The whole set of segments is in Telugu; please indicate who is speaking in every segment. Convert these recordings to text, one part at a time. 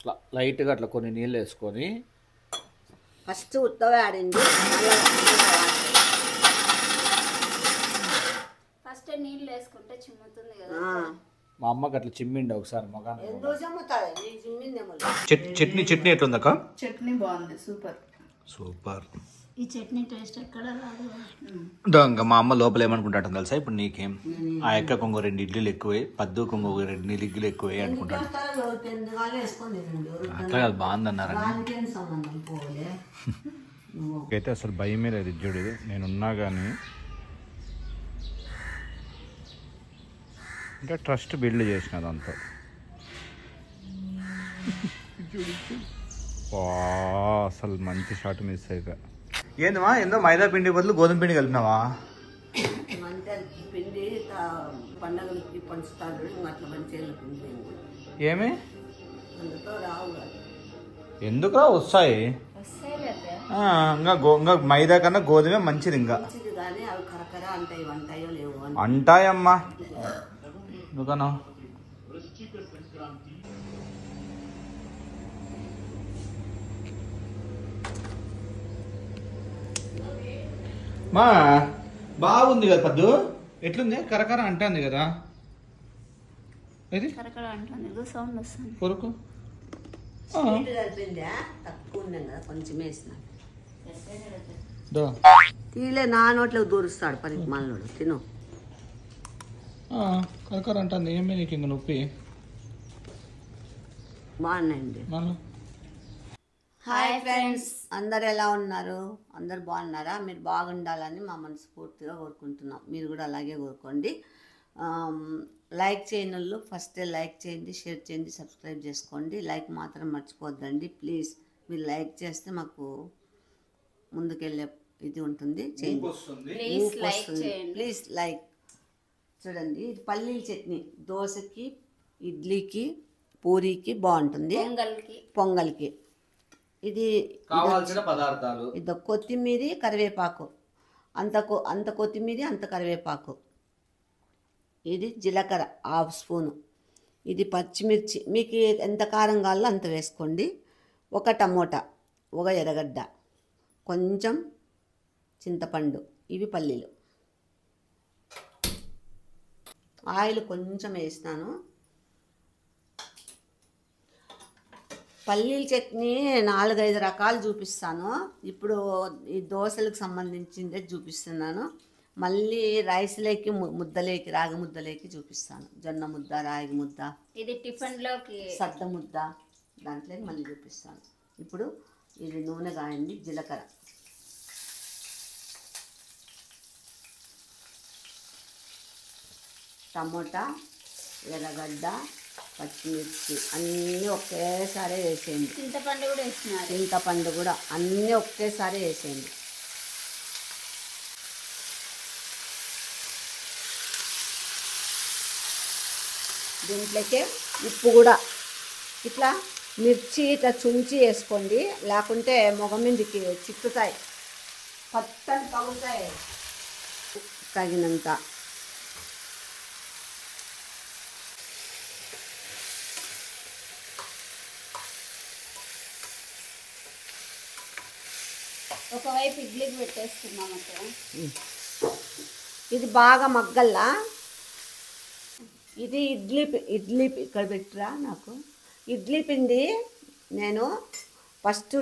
Speaker 1: అట్లా లైట్గా అట్లా కొన్ని నీళ్ళు వేసుకొని
Speaker 2: ఫస్ట్ ఉత్తవే ఆడింది.
Speaker 3: ఫస్ట్ నీళ్ళు వేసుకుంటే చిమ్ముతుంది కదా.
Speaker 1: మా అమ్మకి అట్లా చిమ్మిండి ఒకసారి మగాన. చట్నీ ఎట్లుందక్క?
Speaker 4: చట్నీ బాగుంది, సూపర్
Speaker 1: సూపర్.
Speaker 3: ఈ చట్నీ టేస్ట్ ఎక్కడ రాదు.
Speaker 1: ఇంకా మా అమ్మ లోపల ఏమనుకుంటాడు తెలుసా, ఇప్పుడు నీకేం ఆ ఎక్క కొంగ 2 ఇడ్లీలు ఎక్కువే, పద్దు కొంగ 2 ఇడ్లీలు ఎక్కువే అనుకుంటాడు. అట్లా కాదు, బాగుందన్నారని. అయితే అసలు భయమే లేదు ఇజ్జుడు. నేనున్నా కానీ అంటే ట్రస్ట్ బిల్డ్ చేసిన అదంతా. అసలు మంచి షాట్ మిస్ అయితే. ఏందమ్మా, ఏందో మైదా పిండి బదులు గోధుమ పిండి కలిపినావా?
Speaker 2: పిండి పండగలకి పంచుతారు, అట్లా మంచిగా పిండి
Speaker 1: ఏమి
Speaker 2: అందుతో రావు.
Speaker 1: ఎందుకురా వస్తాయి, ఇంకా మైదా కన్నా గోధుమే మంచిది. ఇంకా
Speaker 2: కానీ అవి కరకర అంటాయి, వంటాయో లేవు
Speaker 1: అంటాయమ్మా. ఎందుకన్నా మా బాగుంది కదా పద్దు, ఎట్లుంది? కరకర అంటుంది కదా, ఇది
Speaker 3: కరకర అంటుంది, సౌండ్ వస్తుంది.
Speaker 1: కొరకు
Speaker 2: కలిపిందా తక్కువ ఉన్నాం కదా, కొంచెం వేసిన
Speaker 1: దో
Speaker 2: తీలే నా నోట్లోకి దూరుస్తాడు పనికి మాలోడు. తిను.
Speaker 1: కరకర అంటుంది, ఏమి నీకు ఇంక నొప్పి?
Speaker 2: బాగున్నాయండి. హాయ్ ఫ్రెండ్స్, అందరు ఎలా ఉన్నారు? అందరు బాగున్నారా? మీరు బాగుండాలని మా మనస్ఫూర్తిగా కోరుకుంటున్నాం. మీరు కూడా అలాగే కోరుకోండి. లైక్ చేయని వాళ్ళు ఫస్ట్ లైక్ చేయండి, షేర్ చేయండి, సబ్స్క్రైబ్ చేసుకోండి. లైక్ మాత్రం మర్చిపోద్దండి ప్లీజ్. మీరు లైక్ చేస్తే మాకు ముందుకెళ్ళే ఇది ఉంటుంది. చేయండి, ప్లీజ్ లైక్. చూడండి, ఇది పల్లీల చట్నీ దోశకి, ఇడ్లీకి, పూరీకి బాగుంటుంది, పొంగల్కి. ఇది
Speaker 1: కావాల్సిన పదార్థాలు
Speaker 2: ఇది కొత్తిమీర, కరివేపాకు, అంత కొత్తిమీర, అంత కరివేపాకు. ఇది జీలకర్ర 1/2 స్పూను. ఇది పచ్చిమిర్చి, మీకు ఎంత కారం కావాలో అంత వేసుకోండి. 1 టమోటా, 1 ఎర్రగడ్డ, కొంచెం చింతపండు. ఇవి పల్లీలు. ఆయిల్ కొంచెం వేసినాను. పల్లీల చట్నీ 4-5 రకాలు చూపిస్తాను. ఇప్పుడు ఈ దోశలకు సంబంధించిందే చూపిస్తున్నాను. మళ్ళీ రైస్లోకి, ముద్దలేకి, రాగి ముద్దలేకి చూపిస్తాను. జొన్న ముద్ద, రాగి ముద్ద,
Speaker 3: ఇది టిఫిన్లోకి
Speaker 2: సద్ద ముద్ద, దాంట్లోకి మళ్ళీ చూపిస్తాను. ఇప్పుడు ఇది నూనె కాయండి. జీలకర్ర, టమోటా, ఎర్రగడ్డ, పచ్చిమిర్చి అన్నీ ఒకేసారి వేసేయండి.
Speaker 3: చింతపండు కూడా వేసినారు.
Speaker 2: చింతపండు కూడా అన్నీ ఒకేసారి వేసేయండి. దీంట్లోకి ఉప్పు కూడా ఇట్లా మిర్చి ఇట్లా చుంచి వేసుకోండి, లేకుంటే మొగ మీదకి చిక్కుతాయి, పచ్చని పగుతాయి. తగినంత
Speaker 3: ఒకవైపు ఇడ్లీకి పెట్టేస్తున్నాం అక్కడ.
Speaker 2: ఇది బాగా మగ్గల్లా. ఇది ఇడ్లీ ఇక్కడ పెట్టరా నాకు. ఇడ్లీ పిండి నేను ఫస్ట్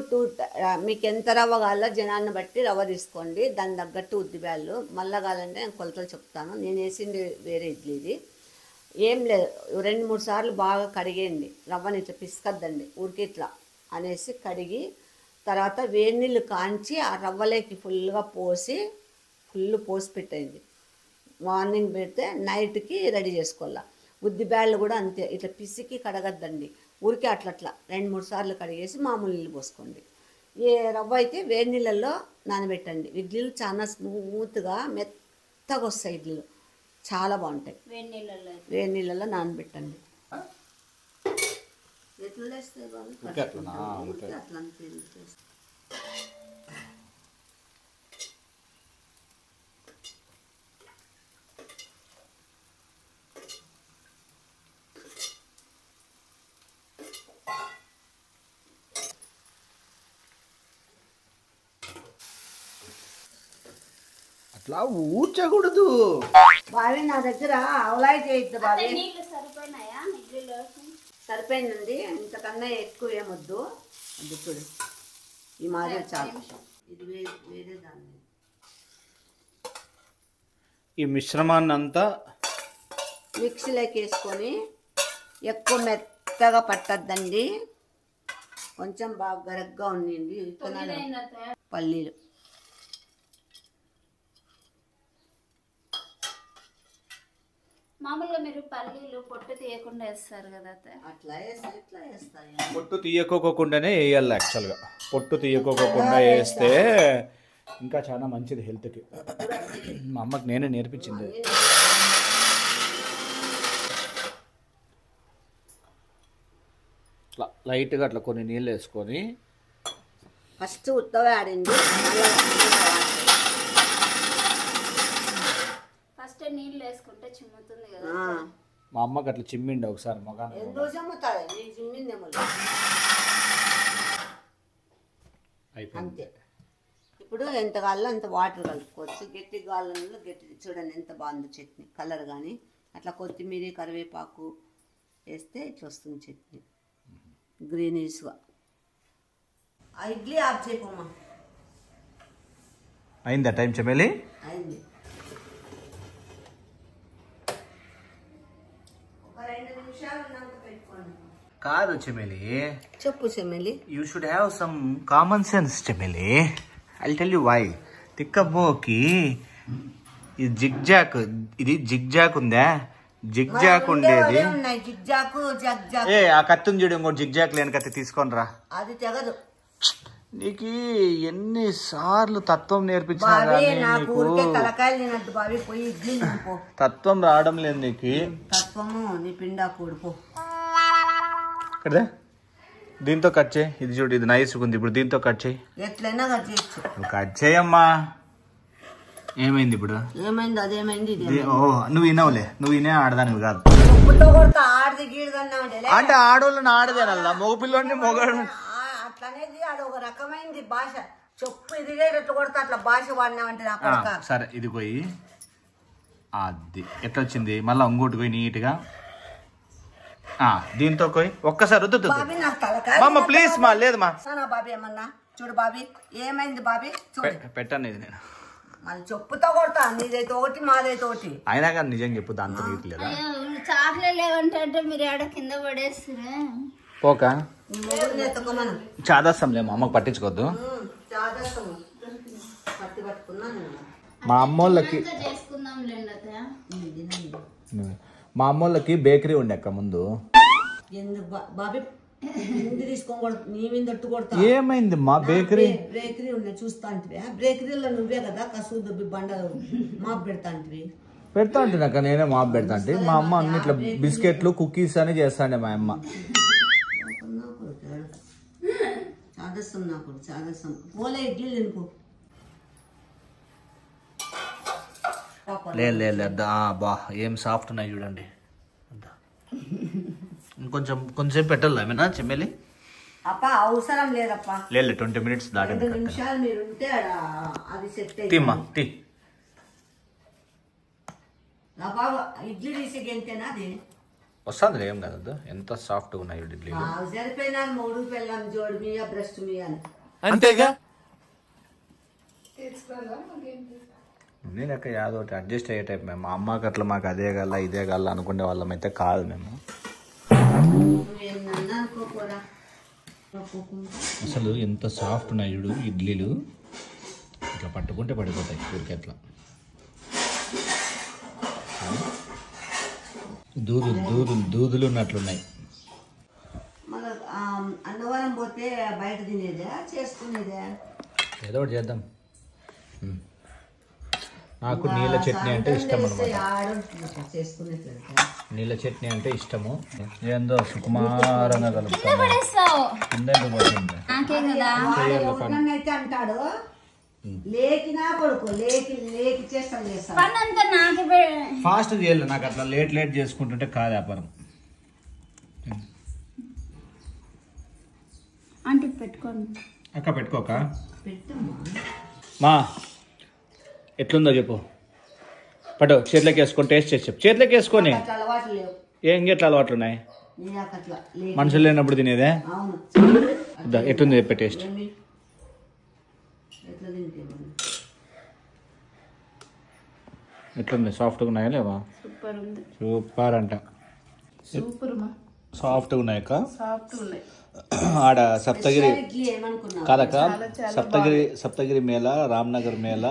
Speaker 2: మీకు ఎంత రవ్వ కావాలో జనాన్ని బట్టి రవ్వ తీసుకోండి, దాని తగ్గట్టు ఉద్దిబ్యాళ్ళు. మళ్ళా కావాలంటే నేను కొలతలు చెప్తాను. నేను వేసింది వేరే ఇడ్లీది. ఏం లేదు, 2-3 సార్లు బాగా కడిగేయండి. రవ్వని ఇట్లా పిసుకద్దండి, ఊరికి ఇట్లా అనేసి కడిగి, తర్వాత వేడి నీళ్ళు కాంచి ఆ రవ్వలోకి ఫుల్గా పోసి పెట్టేయండి. మార్నింగ్ పెడితే నైట్కి రెడీ చేసుకోవాలా. ఉద్దిబ్యాళ్ళు కూడా అంతే, ఇట్లా పిసికి కడగద్దండి, ఊరికే అట్లా 2-3 సార్లు కడిగేసి మామూలు నీళ్ళు పోసుకోండి. ఏ రవ్వ అయితే వేడి నీళ్ళల్లో నానబెట్టండి. ఇడ్లీలు చాలా స్మూత్గా మెత్తగా వస్తాయి. ఇడ్లీలు చాలా బాగుంటాయి. వేడి నీళ్ళల్లో నానబెట్టండి.
Speaker 1: ఇట్లా ఊడ్చకూడదు.
Speaker 2: బావి నా దగ్గర అవలాయి చేయొద్దు బావి.
Speaker 3: నీళ్ళు సరిపోయినాయా ఇడ్లీలోకి?
Speaker 2: సరిపోయిందండి, ఇంతకన్నా ఎక్కువ ఏమొద్దు. అది చూడు ఈ మాదిరి చాలు. ఇది వేరే దాన్ని
Speaker 1: ఈ మిశ్రమాన్ని అంతా
Speaker 2: మిక్సీలోకి వేసుకొని ఎక్కువ మెత్తగా పట్టద్దండి, కొంచెం బాగా గరగ్గా ఉండింది. విత్తనాలు పల్లీలు
Speaker 3: మామూలుగా మీరు పల్లీలు పొట్టు తీయకుండా వేస్తారు కదా
Speaker 2: అట్లా వేసి ఇట్లా వేస్తాయి.
Speaker 1: పొట్టు తీయకోకుండానే వేయాలి. యాక్చువల్గా పొట్టు తీయకోకుండా వేస్తే ఇంకా చాలా మంచిది హెల్త్కి. మా అమ్మకి నేనే నేర్పించింది. అట్లా లైట్గా అట్లా కొన్ని నీళ్ళు వేసుకొని
Speaker 2: ఫస్ట్ ఉత్తవే ఆడింది,
Speaker 3: ఫస్ట్ నీళ్ళు వేసుకుంటే చిమ్ముతుంది కదా.
Speaker 1: మా అమ్మకి అట్లా చిమ్మిండి ఒకసారి మగాను.
Speaker 2: ఎందుకు చిమ్ముతాయి? నీకు చిమ్మిందేమో అంతే. ఇప్పుడు ఎంత కావాలో అంత వాటర్ కలుపుకోవచ్చు. గట్టి కావాలన్నా గట్టి. చూడండి ఎంత బాగుందో చట్నీ, కలర్ కానీ. అట్లా కొత్తిమీర కరివేపాకు వేస్తే ఇట్లా వస్తుంది చట్నీ గ్రీనిష్గా. ఆ ఇడ్లీ ఆఫ్ చేయమ్మా.
Speaker 1: అయిందా టైం చెమేలి?
Speaker 2: అయింది. ఒక 2 నిమిషాలు ఉన్నాక పెట్టుకోండి.
Speaker 1: కాదు చెమేలి,
Speaker 2: చెప్పు Chameli.
Speaker 1: You should have some common sense Chameli. I tell you why. తిక్కబోకి ఇది జిగ్జాక్, ఇది జిగ్జాక్ ఉందా? జిగ్జాక్ ఉండేది. ఏ ఆ కత్తిని చూడు, ఇంకోటి జిగ్జాక్ లేని కత్తి తీసుకొని రా.
Speaker 2: అది తెగదు.
Speaker 1: నీకు ఎన్నిసార్లు తత్వం నేర్పించినా తత్వం రావడం లేదు నీకు.
Speaker 2: తత్వము నీ పిండా కూడిపో.
Speaker 1: కదా దీంతో కట్ చేయి. ఇది చూడు, ఇది నైస్ ఉంది. ఇప్పుడు దీంతో కట్ చేయి.
Speaker 2: ఎట్లయినా కట్ చేయొచ్చు.
Speaker 1: కట్ చేయమ్మా. ఏమైంది ఇప్పుడు?
Speaker 2: ఏమైంది? అదేమైంది.
Speaker 1: ఓ నువ్వు వినవులే, నువ్వు వినే ఆడదానివి కాదు.
Speaker 2: ఆడది గీడదన్నా
Speaker 1: అంటే ఆడోళ్ళని ఆడదేనల్లా, మగ పిల్లోని మొగాడు
Speaker 2: అట్లనేది. అది ఒక రకమైనది భాష. చెప్పు ఇరిగేటట్లు కొడతా అట్లా భాష వాడినామంటే.
Speaker 1: సరే ఇది పోయి అది ఎట్లా వచ్చింది మళ్ళీ ఇంకోటి పోయి నీట్గా దీంతో పోయి ఒక్కసారి వద్దు ప్లీజ్ మా లేదు మా
Speaker 2: బాబీ ఏమన్నా చూడు బాబీ. ఏమైంది బాబీ? చూడు
Speaker 1: పెట్టాను ఇది నేను.
Speaker 2: మళ్ళీ చెప్పుతో కొడతా. నీదైతే ఒకటి మాదైతే ఒకటి.
Speaker 1: అయినా కానీ నిజం చెప్పు, దాంతో నీట్లేదా?
Speaker 3: చాక్లెట్ లేవంటే మీరు ఆడ కింద పడేస్తారే.
Speaker 1: పోక చాదస్తాంలే, మా అమ్మకి పట్టించుకోవద్దు. మా అమ్మోళ్ళకి మా అమ్మోళ్ళకి బేకరీ ఉండే అక్క ముందు. ఏమైంది మా బేకరీ?
Speaker 2: బేకరీ ఉండే చూస్తా అంటే. బేకరీలో నువ్వే కదా కసు దొబ్బి బండ మాప్ పెడతా
Speaker 1: ఉంటే అక్క. నేనే మాప్ పెడతా అంటే. మా అమ్మ అన్నిట్లో బిస్కెట్లు కుకీస్ అని చేస్తాండే మా అమ్మ.
Speaker 2: చాదస్తాం నాకు చాదస్తాం. పోలే ఇడ్లీ తినుకో.
Speaker 1: లేదు బా ఏం సాఫ్ట్ ఉన్నాయి చూడండి. ఇంకొంచెం కొంచెం పెట్టాలి ఏమైనా చెమ్మేలి?
Speaker 2: అప్ప అవసరం లేదప్పా.
Speaker 1: లేదు 20 minutes దాటింది.
Speaker 2: 2 నిమిషాలు మీరు ఉంటే అది సెట్
Speaker 1: తీమ్మా తీ.
Speaker 2: ఇడ్లీ తీసి గెంతేనా అది
Speaker 1: వస్తుంది ఏం కాదు. ఎంత సాఫ్ట్గా ఉన్నాయి ఇడ్లీ.
Speaker 2: సరిపోయినా 3 పిల్లలు జోడి మీయా బ్రెస్ట్ మీయా
Speaker 1: అంతేగా. నేను అక్క యాదో ఒకటి అడ్జస్ట్ అయ్యే టైప్. మేము మా అమ్మకి అట్లా మాకు అదే గల్ల ఇదే గల్ల అనుకునే వాళ్ళం అయితే కాదు మేము. అసలు ఎంత సాఫ్ట్ ఉన్నాయి చూడు ఇడ్లీలు. ఇట్లా పట్టుకుంటే పడిపోతాయి ఊరికి. అట్లా దూదులు ఉన్నట్లున్నాయి.
Speaker 2: మళ్ళీ అన్నవరం పోతే బయట తినేదే చేసుకునేదే
Speaker 1: ఏదో ఒకటి చేద్దాం. నాకు నీళ్ళ చట్నీ అంటే ఇష్టం అనమాట. నీళ్ళ చట్నీ అంటే ఇష్టము. ఏందో సుకుమారంగా కలుపుతాను.
Speaker 2: అయితే అంటాడు లేకినా కొడుకు లేకి చేస్తాను
Speaker 1: ఫాస్ట్ చేయాలి. నాకు అట్లా లేట్ చేసుకుంటుంటే కాదు వ్యాపారం.
Speaker 3: అంటే పెట్టుకోండి
Speaker 1: అక్క. పెట్టుకోక మా ఎట్లుందో చెప్పు. పట్టు చేతిలోకి వేసుకొని టేస్ట్ చేసి చెప్పు. చేతిలోకి వేసుకొని
Speaker 2: అట్లా అలవాట్లు లేవు.
Speaker 1: ఏం ఎట్లా అలవాట్లు ఉన్నాయి?
Speaker 2: నాకు అట్లా లేవు.
Speaker 1: మనుషులు లేనప్పుడు తినేదే.
Speaker 2: అవును.
Speaker 1: ఎట్లుంది చెప్పే టేస్ట్.
Speaker 2: ఎట్లా తింటే
Speaker 1: ఎట్లుంది? సాఫ్ట్గా ఉన్నాయా లేవా?
Speaker 4: సూపర్ ఉంది.
Speaker 1: సూపర్ అంట.
Speaker 4: సూపర్ మా
Speaker 1: సాఫ్ట్గా ఉన్నాయక్క.
Speaker 4: సాఫ్ట్ ఉన్నాయి.
Speaker 1: ఆడ సప్తగిరి
Speaker 2: ఇడ్లీ ఏమనుకున్నావు?
Speaker 1: కాదక్క, సప్తగిరి మేళ, రామ్నగర్ మేళ,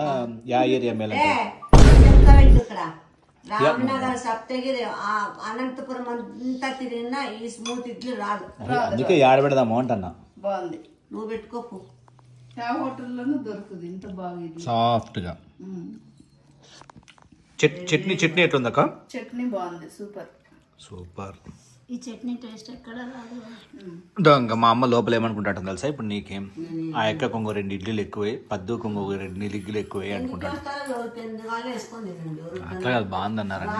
Speaker 1: యా ఏరియా మేళ అంటే?
Speaker 2: ఇక్కడ రామ్నగర్, సప్తగిరి, అనంతపురం అంతా తిరిగినా ఈ స్మూత్ ఇడ్లీ రాదు.
Speaker 1: అందుకే ఆడ పెడదాము అంటన్నా.
Speaker 4: బాగుంది.
Speaker 2: నువ్వు పెట్టుకోపు.
Speaker 4: ఆ హోటల్లోనూ దొరుకుతుంది ఇంత బాగుంది.
Speaker 1: సాఫ్ట్గా. చట్నీ ఎట్లుందక్క?
Speaker 4: చట్నీ బాగుంది. Super
Speaker 1: super.
Speaker 3: ఈ చట్నీ టేస్ట్ ఎక్కడ రాదు.
Speaker 1: ఇంకా మా అమ్మ లోపల ఏమనుకుంటాడు తెలుసా? ఇప్పుడు నీకేం ఆ ఎక్క కొంగో 2 ఇడ్లీలు ఎక్కువే, పద్దు కొంగో 2 ఇడ్లీలు ఎక్కువే అనుకుంటాడు. అట్లా కాదు, బాగుంది అన్నారని.